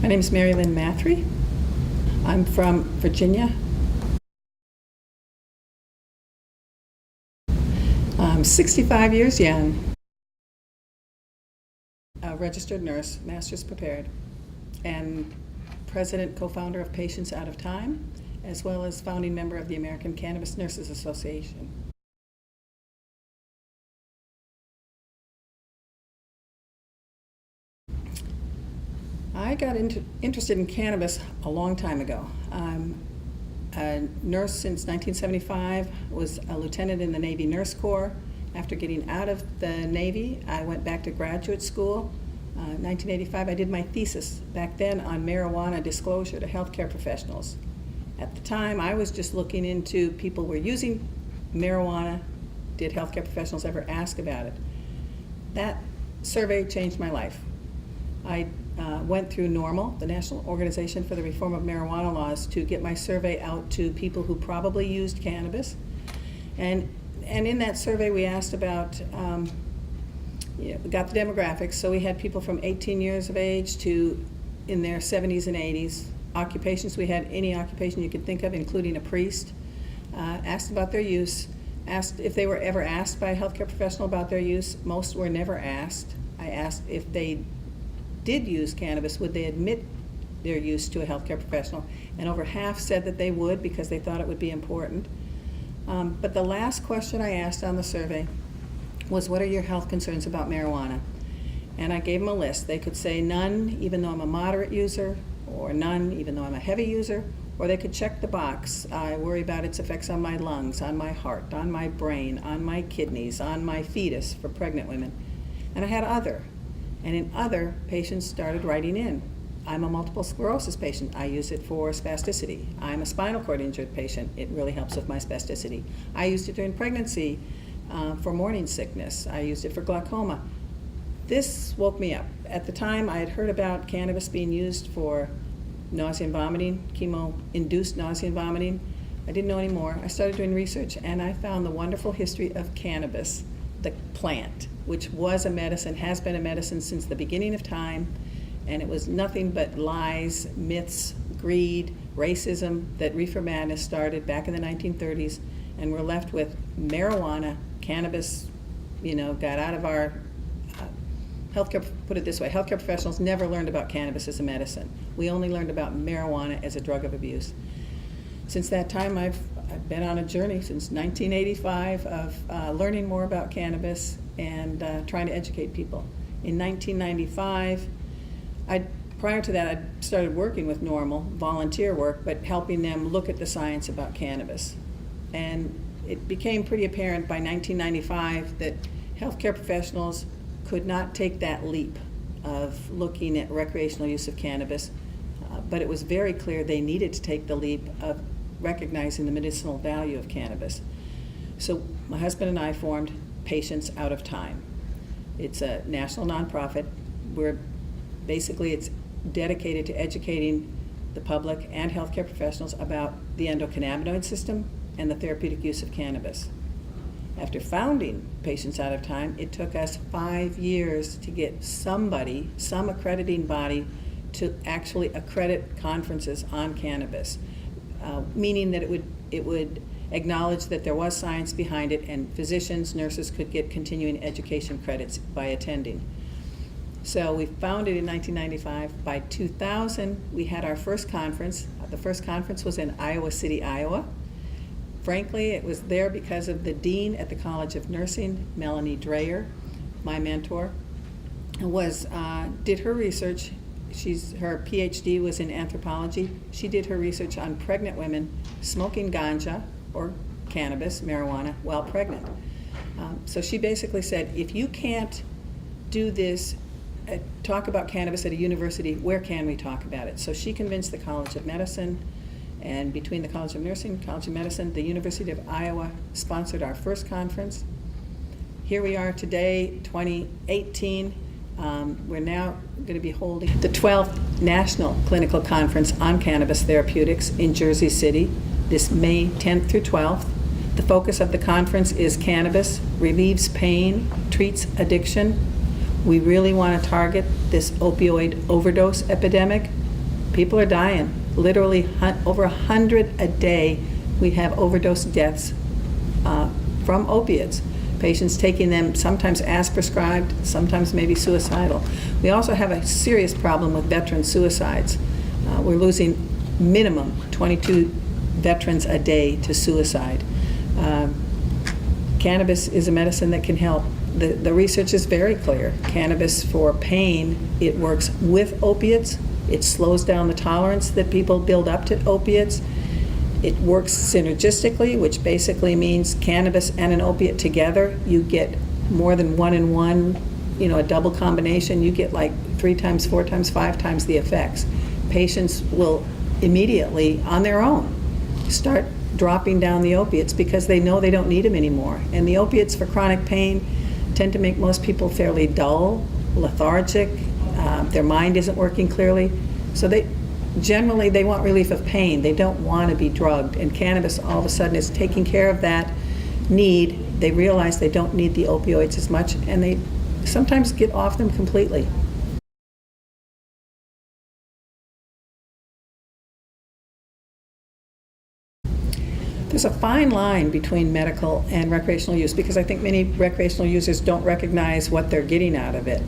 My name is Lynn Mathre. I'm from Virginia. I'm 65 years young. A registered nurse, master's prepared, and president, co-founder of Patients Out of Time, as well as founding member of the American Cannabis Nurses Association. I got interested in cannabis a long time ago. I'm a nurse since 1975, was a lieutenant in the Navy Nurse Corps. After getting out of the Navy, I went back to graduate school. 1985, I did my thesis back then on marijuana disclosure to healthcare professionals. At the time, I was just looking into people were using marijuana. Did healthcare professionals ever ask about it? That survey changed my life. I went through NORML, the National Organization for the Reform of Marijuana Laws, to get my survey out to people who probably used cannabis. And in that survey, we asked about, we got the demographics. So we had people from 18 years of age to in their 70s and 80s. Occupations, we had any occupation you could think of, including a priest. Asked about their use. Asked if they were ever asked by a healthcare professional about their use. Most were never asked. I asked if they did use cannabis, would they admit their use to a healthcare professional? And over half said that they would because they thought it would be important. But the last question I asked on the survey was, what are your health concerns about marijuana? And I gave them a list. They could say none, even though I'm a moderate user, or none, even though I'm a heavy user, or they could check the box. I worry about its effects on my lungs, on my heart, on my brain, on my kidneys, on my fetus for pregnant women. And I had other. And in other, patients started writing in. I'm a multiple sclerosis patient. I use it for spasticity. I'm a spinal cord injured patient. It really helps with my spasticity. I used it during pregnancy for morning sickness. I used it for glaucoma. This woke me up. At the time, I had heard about cannabis being used for nausea and vomiting, chemo-induced nausea and vomiting. I didn't know any more. I started doing research, and I found the wonderful history of cannabis, the plant, which was a medicine, has been a medicine since the beginning of time, and it was nothing but lies, myths, greed, racism that reefer madness started back in the 1930s, and we're left with marijuana, cannabis, got out of our healthcare, put it this way, healthcare professionals never learned about cannabis as a medicine. We only learned about marijuana as a drug of abuse. Since that time, I've been on a journey since 1985 of learning more about cannabis and trying to educate people. In 1995, prior to that, I started working with NORML, volunteer work, but helping them look at the science about cannabis. And it became pretty apparent by 1995 that healthcare professionals could not take that leap of looking at recreational use of cannabis, but it was very clear they needed to take the leap of recognizing the medicinal value of cannabis. So my husband and I formed Patients Out of Time. It's a national nonprofit where basically it's dedicated to educating the public and healthcare professionals about the endocannabinoid system and the therapeutic use of cannabis. After founding Patients Out of Time, it took us 5 years to get some accrediting body to actually accredit conferences on cannabis. Meaning that it would acknowledge that there was science behind it and physicians, nurses could get continuing education credits by attending. So we founded in 1995. By 2000, we had our first conference. The first conference was in Iowa City, Iowa. Frankly, it was there because of the dean at the College of Nursing, Melanie Dreyer, my mentor, did her research. Her PhD was in anthropology. She did her research on pregnant women smoking ganja or cannabis, marijuana, while pregnant. So she basically said, if you can't do this, talk about cannabis at a university, where can we talk about it? So she convinced the College of Medicine, and between the College of Nursing, College of Medicine, the University of Iowa sponsored our first conference. Here we are today, 2018. We're now going to be holding the 12th National Clinical Conference on Cannabis Therapeutics in Jersey City, this May 10th through 12th. The focus of the conference is cannabis relieves pain, treats addiction. We really want to target this opioid overdose epidemic People are dying. Literally over 100 a day. We have overdose deaths from opiates. Patients taking them sometimes as prescribed, sometimes maybe suicidal. We also have a serious problem with veteran suicides. We're losing minimum 22 veterans a day to suicide. Cannabis is a medicine that can help. The research is very clear. Cannabis for pain, it works with opiates. It slows down the tolerance that people build up to opiates. It works synergistically, which basically means cannabis and an opiate together, you get more than 1 in 1, a double combination, you get like 3 times, 4 times, 5 times the effects. Patients will immediately, on their own, start dropping down the opiates because they know they don't need them anymore. And the opiates for chronic pain tend to make most people fairly dull, lethargic, their mind isn't working clearly. So they want relief of pain. They don't want to be drugged. And cannabis all of a sudden is taking care of that need. They realize they don't need the opioids as much, and they sometimes get off them completely. There's a fine line between medical and recreational use because I think many recreational users don't recognize what they're getting out of it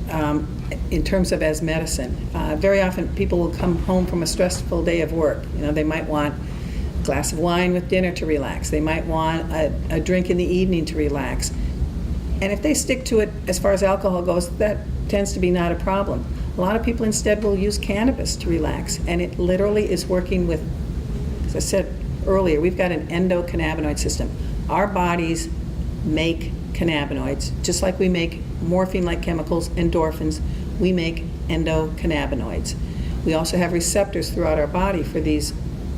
in terms of as medicine. Very often people will come home from a stressful day of work. They might want a glass of wine with dinner to relax. They might want a drink in the evening to relax. And if they stick to it as far as alcohol goes, that tends to be not a problem. A lot of people instead will use cannabis to relax, and it literally is working with, as I said earlier, we've got an endocannabinoid system. Our bodies make cannabinoids, just like we make morphine-like chemicals, endorphins, we make endocannabinoids. We also have receptors throughout our body for these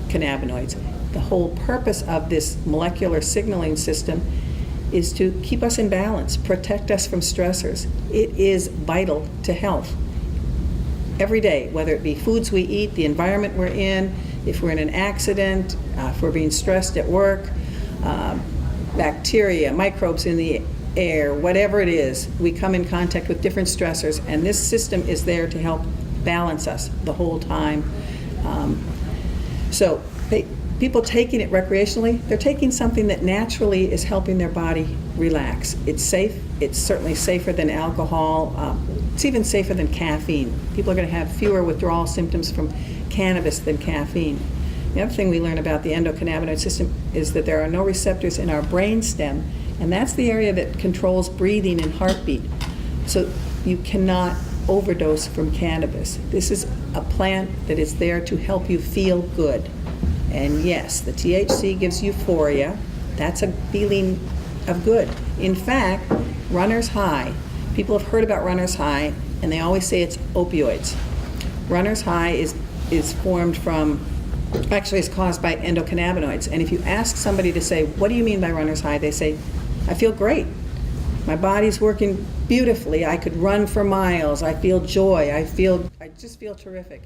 cannabinoids. The whole purpose of this molecular signaling system is to keep us in balance, protect us from stressors. It is vital to health. Every day, whether it be foods we eat, the environment we're in, if we're in an accident, if we're being stressed at work, bacteria, microbes in the air, whatever it is, we come in contact with different stressors, and this system is there to help balance us the whole time. So people taking it recreationally, they're taking something that naturally is helping their body relax. It's safe. It's certainly safer than alcohol. It's even safer than caffeine. People are going to have fewer withdrawal symptoms from cannabis than caffeine. The other thing we learn about the endocannabinoid system is that there are no receptors in our brain stem, and that's the area that controls breathing and heartbeat. So you cannot overdose from cannabis. This is a plant that is there to help you feel good. And yes, the THC gives euphoria. That's a feeling of good. In fact, runner's high, people have heard about runner's high, and they always say it's opioids. Runner's high is formed from, actually is caused by endocannabinoids. And if you ask somebody to say, what do you mean by runner's high? They say, I feel great. My body's working beautifully. I could run for miles. I feel joy. I just feel terrific.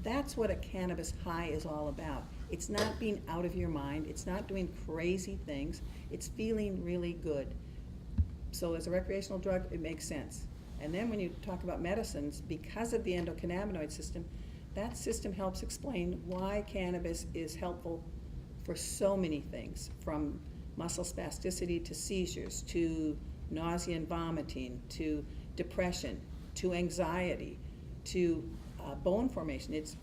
That's what a cannabis high is all about. It's not being out of your mind. It's not doing crazy things. It's feeling really good. So as a recreational drug, it makes sense. And then when you talk about medicines, because of the endocannabinoid system, that system helps explain why cannabis is helpful for so many things, from muscle spasticity to seizures, to nausea and vomiting, to depression, to anxiety, to bone formation. It's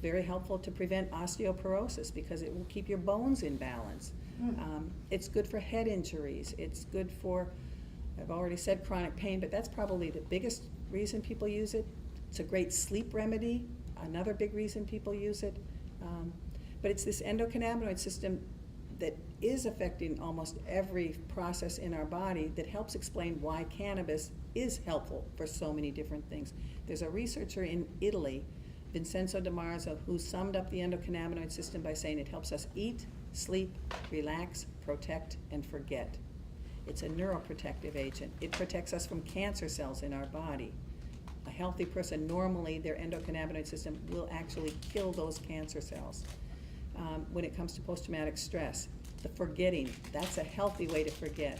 very helpful to prevent osteoporosis because it will keep your bones in balance. It's good for head injuries. It's good for, I've already said chronic pain, but that's probably the biggest reason people use it. It's a great sleep remedy, another big reason people use it. But it's this endocannabinoid system that is affecting almost every process in our body that helps explain why cannabis is helpful for so many different things. There's a researcher in Italy, Vincenzo De Marzo, who summed up the endocannabinoid system by saying it helps us eat, sleep, relax, protect, and forget. It's a neuroprotective agent. It protects us from cancer cells in our body. A healthy person, normally their endocannabinoid system will actually kill those cancer cells. When it comes to post-traumatic stress, the forgetting, that's a healthy way to forget.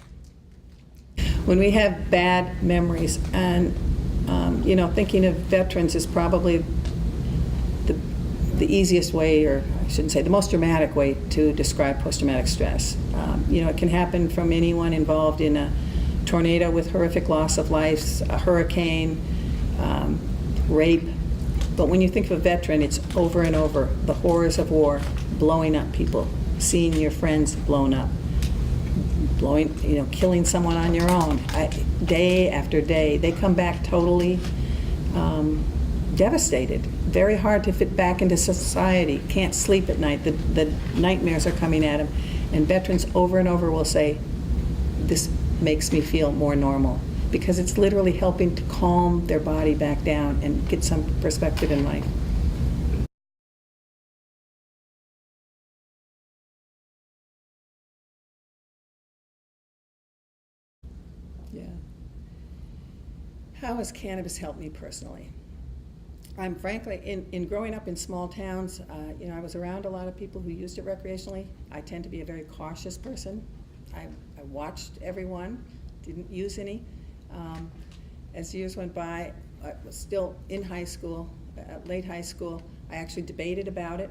When we have bad memories, and thinking of veterans is probably the the easiest way, or I shouldn't say, the most dramatic way to describe post-traumatic stress. It can happen from anyone involved in a tornado with horrific loss of life, a hurricane, rape. But when you think of a veteran, it's over and over. The horrors of war, blowing up people, seeing your friends blown up, killing someone on your own, day after day. They come back totally devastated. Very hard to fit back into society. Can't sleep at night. The nightmares are coming at them. And veterans over and over will say, this makes me feel more normal, because it's literally helping to calm their body back down and get some perspective in life. Yeah. How has cannabis helped me personally? I'm frankly, in growing up in small towns, I was around a lot of people who used it recreationally. I tend to be a very cautious person. I watched everyone, didn't use any. As years went by, I was still in high school, late high school. I actually debated about it,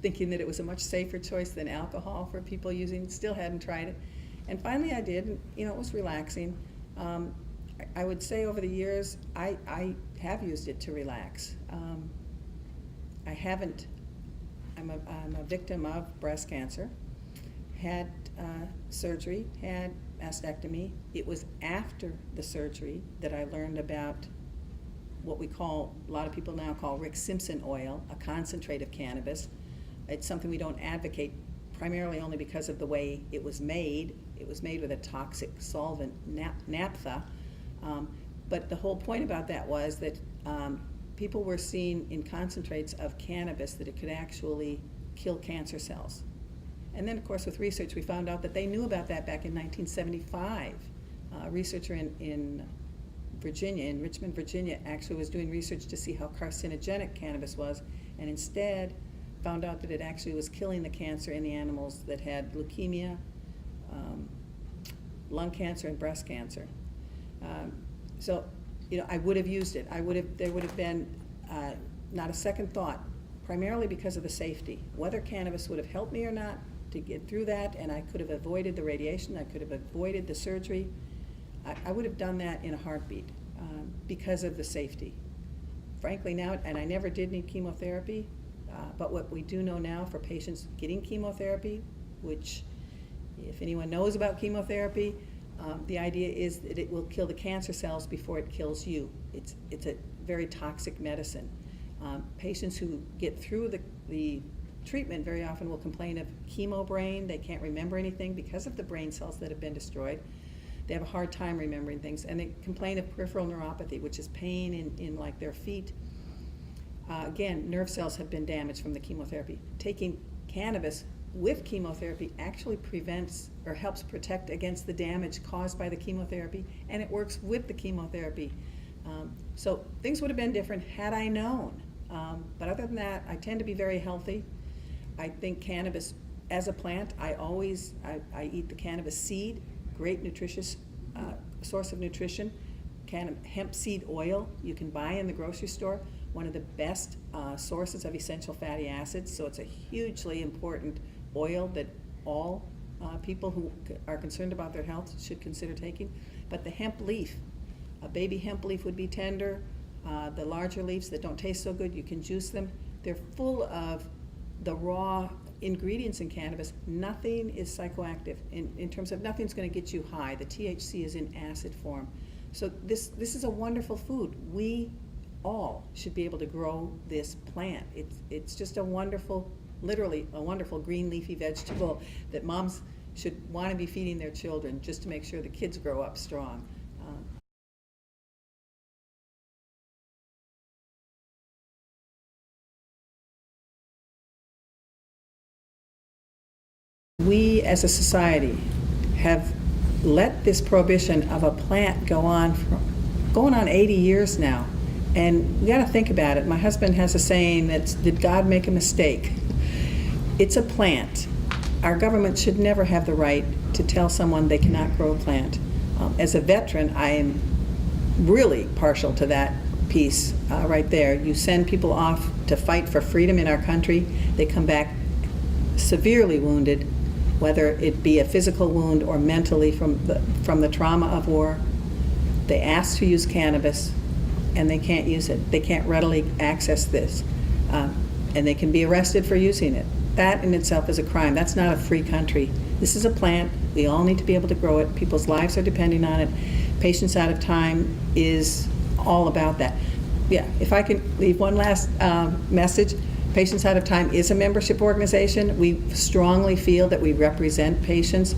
thinking that it was a much safer choice than alcohol for people using. Still hadn't tried it. And finally I did, and it was relaxing. I would say over the years, I have used it to relax. I'm a victim of breast cancer, had surgery, had mastectomy. It was after the surgery that I learned about what a lot of people now call Rick Simpson oil, a concentrate of cannabis. It's something we don't advocate, primarily only because of the way it was made. It was made with a toxic solvent, Mathre. But the whole point about that was that people were seeing in concentrates of cannabis that it could actually kill cancer cells. And then, of course, with research, we found out that they knew about that back in 1975. A researcher in Virginia, in Richmond, Virginia, actually was doing research to see how carcinogenic cannabis was, and instead found out that it actually was killing the cancer in the animals that had leukemia, lung cancer, and breast cancer. I would have used it. There would have been not a second thought, primarily because of the safety. Whether cannabis would have helped me or not to get through that, and I could have avoided the radiation, I could have avoided the surgery, I would have done that in a heartbeat because of the safety. Frankly now, and I never did need chemotherapy, but what we do know now for patients getting chemotherapy, which if anyone knows about chemotherapy, the idea is that it will kill the cancer cells before it kills you. It's a very toxic medicine. Patients who get through the treatment very often will complain of chemo brain. They can't remember anything because of the brain cells that have been destroyed. They have a hard time remembering things, and they complain of peripheral neuropathy, which is pain in like their feet. Again, nerve cells have been damaged from the chemotherapy. Taking cannabis with chemotherapy actually prevents or helps protect against the damage caused by the chemotherapy, and it works with the chemotherapy. So things would have been different had I known. But other than that, I tend to be very healthy. I think cannabis as a plant, I eat the cannabis seed, great nutritious source of nutrition. Hemp seed oil you can buy in the grocery store, one of the best sources of essential fatty acids, so it's a hugely important oil that all people who are concerned about their health should consider taking. But the hemp leaf, a baby hemp leaf would be tender. The larger leaves that don't taste so good, you can juice them. They're full of the raw ingredients in cannabis. Nothing is psychoactive in terms of nothing's going to get you high. The THC is in acid form. So this is a wonderful food. We all should be able to grow this plant. It's just a wonderful, literally a wonderful green leafy vegetable that moms should want to be feeding their children just to make sure the kids grow up strong. We as a society have let this prohibition of a plant go on for going on 80 years now. And we got to think about it. My husband has a saying that, did God make a mistake? It's a plant. Our government should never have the right to tell someone they cannot grow a plant. As a veteran, I am really partial to that piece right there. You send people off to fight for freedom in our country. They come back severely wounded, whether it be a physical wound or mentally from the trauma of war. They ask to use cannabis, and they can't use it. They can't readily access this, and they can be arrested for using it. That in itself is a crime. That's not a free country. This is a plant. We all need to be able to grow it. People's lives are depending on it. Patients Out of Time is all about that. Yeah, if I can leave one last message. Patients Out of Time is a membership organization. We strongly feel that we represent patients,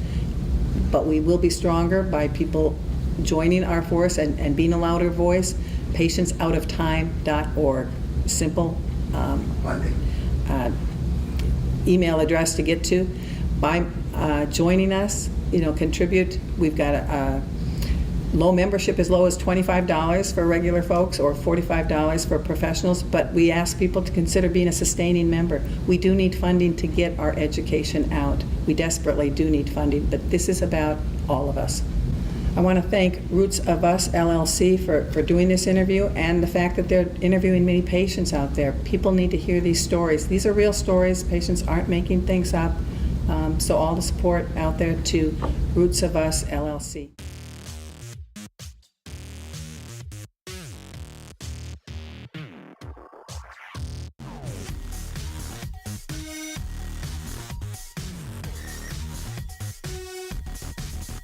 but we will be stronger by people joining our force and being a louder voice. PatientsoutofTime.org. Simple email address to get to. By joining us, contribute. We've got a low membership, as low as $25 for regular folks or $45 for professionals, but we ask people to consider being a sustaining member. We do need funding to get our education out. We desperately do need funding, but this is about all of us. I want to thank Roots of Us LLC for doing this interview, and the fact that they're interviewing many patients out there. People need to hear these stories. These are real stories. Patients aren't making things up. So all the support out there to Roots of Us LLC.